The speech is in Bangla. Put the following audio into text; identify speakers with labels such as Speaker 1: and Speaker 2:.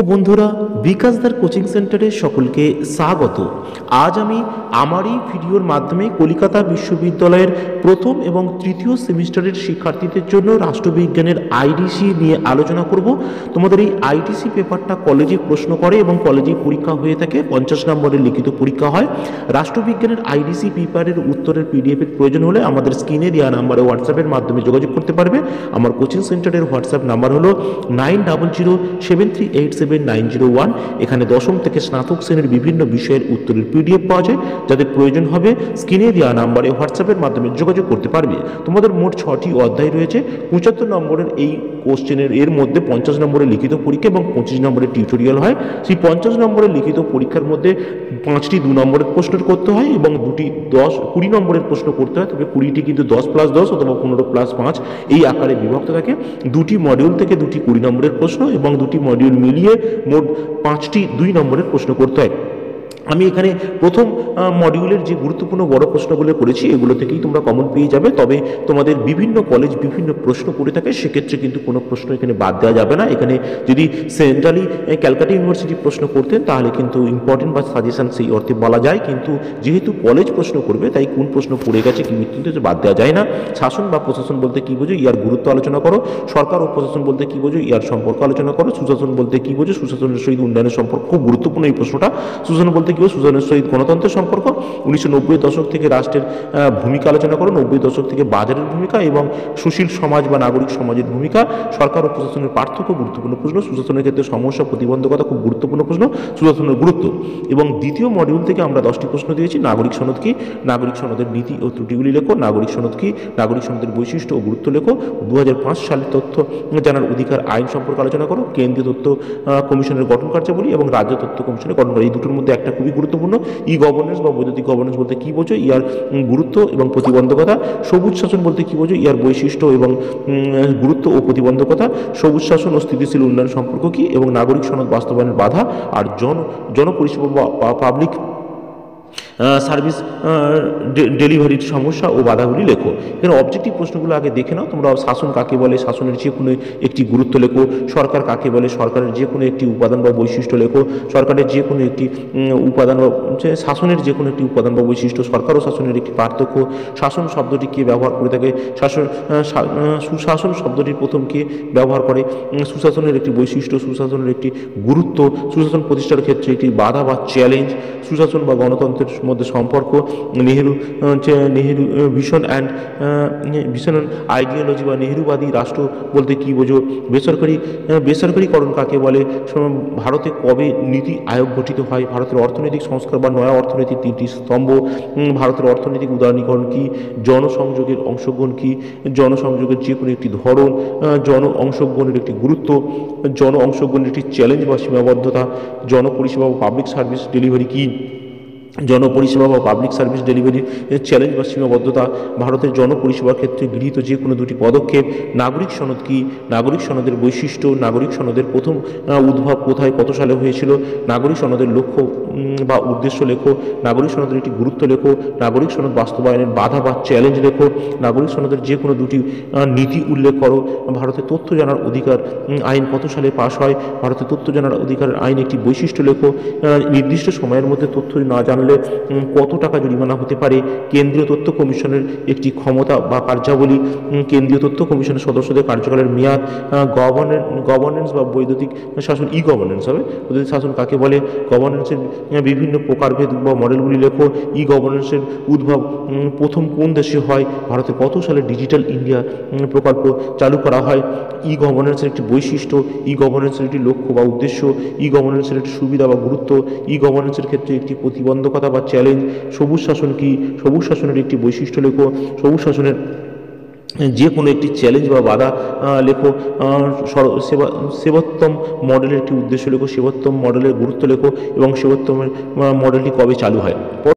Speaker 1: বন্ধুরা, বিকাশদার কোচিং সেন্টারে সকলকে স্বাগত। আজ আমি আমার এই ভিডিওর মাধ্যমে কলকাতা বিশ্ববিদ্যালয়ের প্রথম এবং তৃতীয় সেমিস্টারের শিক্ষার্থীদের জন্য রাষ্ট্রবিজ্ঞানের আইডিসি নিয়ে আলোচনা করব। তোমাদের এই আইডিসি পেপারটা কলেজে প্রশ্ন করে এবং কলেজে পরীক্ষা হয়ে থাকে, 50 নম্বরের লিখিত পরীক্ষা হয়। রাষ্ট্রবিজ্ঞানের আইডিসি পেপারের উত্তরের পিডিএফের প্রয়োজন হলে আমাদের স্ক্রিনে দেওয়া নাম্বারে হোয়াটসঅ্যাপের মাধ্যমে যোগাযোগ করতে পারবে। আমার কোচিং সেন্টারের হোয়াটসঅ্যাপ নাম্বার হলো 9007387901। এখানে দশম থেকে স্নাতক শ্রেণীর বিভিন্ন বিষয়ের উত্তরের পিডিএফ পাওয়া যায়। যাদের প্রয়োজন হবে স্ক্রিনে দেওয়া নাম্বারে হোয়াটসঅ্যাপের মাধ্যমে যোগাযোগ করতে পারবে। তোমাদের মোট 6টি অধ্যায় রয়েছে। 75 নম্বরের এই কোশ্চেনের এর মধ্যে 50 নম্বরের লিখিত পরীক্ষা এবং 25 নম্বরের টিউটোরিয়াল হয়। সেই 50 নম্বরের লিখিত পরীক্ষার মধ্যে 5টি 2 নম্বরের প্রশ্ন করতে হয় এবং 2টি 20 নম্বরের প্রশ্ন করতে হয়। তবে 20টি কিন্তু 10+10 অথবা 15+5 এই আকারে বিভক্ত থাকে। 2টি মডিউল থেকে 2টি 20 নম্বরের প্রশ্ন এবং 2টি মডিউল মিলিয়ে মোট 5টি 2 নম্বরের প্রশ্ন করতে হয়। আমি এখানে প্রথম মডিউলের যে গুরুত্বপূর্ণ বড় প্রশ্নগুলো করেছি এগুলো থেকেই তোমরা কমন পেয়ে যাবে। তবে তোমাদের বিভিন্ন কলেজ বিভিন্ন প্রশ্ন করে থাকে, সেক্ষেত্রে কিন্তু কোনো প্রশ্ন এখানে বাদ দেওয়া যাবে না। এখানে যদি সেন্ট্রালি ক্যালকাটা ইউনিভার্সিটি প্রশ্ন করতেন তাহলে কিন্তু ইম্পর্টেন্ট বা সাজেশন সেই অর্থে বলা যায়, কিন্তু যেহেতু কলেজ প্রশ্ন করবে তাই কোন প্রশ্ন পড়ে গেছে কি কিন্তু বাদ দেওয়া যায় না। শাসন বা প্রশাসন বলতে কী বোঝো, ইয়ার গুরুত্ব আলোচনা করো। সরকার ও প্রশাসন বলতে কী বোঝো, ইয়ার সম্পর্ক আলোচনা করো। সুশাসন বলতে কী বোঝো, সুশাসনের সহিত উন্নয়নের সম্পর্ক। খুব গুরুত্বপূর্ণ এই প্রশ্নটা। সুশাসন বলতে সুশাসনের সহিত গণতন্ত্রের সম্পর্ক। 1990 দশক থেকে রাষ্ট্রের ভূমিকা আলোচনা করো। 90 দশক থেকে বাজারের ভূমিকা এবং সুশীল সমাজ বা নাগরিক সমাজের ভূমিকা। সরকার ও প্রশাসনের পার্থক্য গুরুত্বপূর্ণ প্রশ্ন। সুশাসনের ক্ষেত্রে সমস্যা প্রতিবন্ধকতা খুব গুরুত্বপূর্ণ প্রশ্ন। সুশাসনের গুরুত্ব। এবং দ্বিতীয় মডিউল থেকে আমরা 10টি প্রশ্ন দিয়েছি। নাগরিক সনদ কি, নাগরিক সনদের নীতি ও ত্রুটিগুলি লেখো। নাগরিক সনদ কি, নাগরিক সনদের বৈশিষ্ট্য ও গুরুত্ব লেখো। 2005 সালের তথ্য জানার অধিকার আইন সম্পর্কে আলোচনা করো। কেন্দ্রীয় তথ্য কমিশনের গঠন কার্যাবলী এবং রাজ্য তথ্য কমিশনের গঠন কার্য, এই দুটোর মধ্যে একটা খুবই গুরুত্বপূর্ণ। ই গভর্নেন্স বা বৈদ্যুতিক গভর্নেন্স বলতে কী বোঝো, ইয়ার গুরুত্ব এবং প্রতিবন্ধকতা। সবুজ শাসন বলতে কী বোঝো, ইয়ার বৈশিষ্ট্য এবং গুরুত্ব ও প্রতিবন্ধকতা। সবুজ শাসন ও স্থিতিশীল উন্নয়ন সম্পর্ক কী এবং নাগরিক সনদ বাস্তবায়নের বাধা। আর জনপরিষেবা বা পাবলিক সার্ভিস ডেলিভারির সমস্যা ও বাধাগুলি লেখো। এখানে অবজেক্টিভ প্রশ্নগুলো আগে দেখে নাও তোমরা। শাসন কাকে বলে, শাসনের যে কোনো একটি গুরুত্ব লেখো। সরকার কাকে বলে, সরকারের যে কোনো একটি উপাদান বা বৈশিষ্ট্য লেখো। সরকারের যে কোনো একটি উপাদান বা শাসনের যে কোনো একটি উপাদান বা বৈশিষ্ট্য। সরকার ও শাসনের একটি পার্থক্য। শাসন শব্দটি কে ব্যবহার করে থাকে, সুশাসন শব্দটির প্রথম কে ব্যবহার করে। সুশাসনের একটি বৈশিষ্ট্য, সুশাসনের একটি গুরুত্ব। সুশাসন প্রতিষ্ঠার ক্ষেত্রে একটি বাধা বা চ্যালেঞ্জ। সুশাসন বা গণতন্ত্রের মধ্যে সম্পর্ক। নেহেরু ভিশন অ্যান্ড আইডিওলজি বা নেহেরুবাদী রাষ্ট্র বলতে কী বোঝো। বেসরকারীকরণ কাকে বলে। ভারতে কবে নীতি আয়োগ গঠিত হয়। ভারতের অর্থনৈতিক সংস্কার বা নয়া অর্থনৈতিক 3টি স্তম্ভ। ভারতের অর্থনৈতিক উদারীকরণ কী। জনসংযোগের অংশগ্রহণ কী, জনসংযোগের যে কোনো একটি ধরন। জন অংশগ্রহণের একটি গুরুত্ব। জন অংশগ্রহণের একটি চ্যালেঞ্জ বা সীমাবদ্ধতা। জনপরিষেবা বা পাবলিক সার্ভিস ডেলিভারি কী। জনপরিষেবা বা পাবলিক সার্ভিস ডেলিভারির চ্যালেঞ্জ বা সীমাবদ্ধতা। ভারতের জনপরিষেবার ক্ষেত্রে গৃহীত যে কোনো 2টি পদক্ষেপ। নাগরিক সনদ কি, নাগরিক সনদের বৈশিষ্ট্য। নাগরিক সনদের প্রথম উদ্ভব কোথায় কত সালে হয়েছিল। নাগরিক সনদের লক্ষ্য বা উদ্দেশ্য লেখো। নাগরিক সনদের একটি গুরুত্ব লেখো। নাগরিক সনদ বাস্তবায়নের বাধা বা চ্যালেঞ্জ লেখো। নাগরিক সনদের যে কোনো 2টি নীতি উল্লেখ করো। ভারতের তথ্য জানার অধিকার আইন কত সালে পাশ হয়। ভারতের তথ্য জানার অধিকারের আইন একটি বৈশিষ্ট্য লেখো। নির্দিষ্ট সময়ের মধ্যে তথ্য না জানলে কত টাকা জরিমানা হতে পারে। কেন্দ্রীয় তথ্য কমিশনের একটি ক্ষমতা বা কার্যাবলী। কেন্দ্রীয় তথ্য কমিশনের সদস্যদের কার্যকালের মেয়াদ। গভর্নেন্স বা বৈদ্যুতিক শাসন, ই গভর্নেন্স হবে। বৈদ্যুতিক শাসন কাকে বলে। গভর্নেন্সের বিভিন্ন প্রকারভেদ বা মডেলগুলি লেখো। ই গভর্নেন্সের উদ্ভব প্রথম কোন দেশে হয়। ভারতে কত সালে ডিজিটাল ইন্ডিয়া প্রকল্প চালু করা হয়। ই গভর্নেন্সের একটি বৈশিষ্ট্য। ই গভর্নেন্সের একটি লক্ষ্য বা উদ্দেশ্য। ই গভর্নেন্সের একটি সুবিধা বা গুরুত্ব। ই গভর্নেন্সের ক্ষেত্রে একটি প্রতিবন্ধকতা বা চ্যালেঞ্জ। সবুজ শাসন কি, সবুজ শাসনের একটি বৈশিষ্ট্য লেখো। সবুজ শাসনের যে কোনো একটি চ্যালেঞ্জ বা বাধা লেখো। সেবোত্তম মডেলের একটি উদ্দেশ্য লেখো। সেবোত্তম মডেলের গুরুত্ব লেখো এবং সেবোত্তম মডেলটি কবে চালু হয়।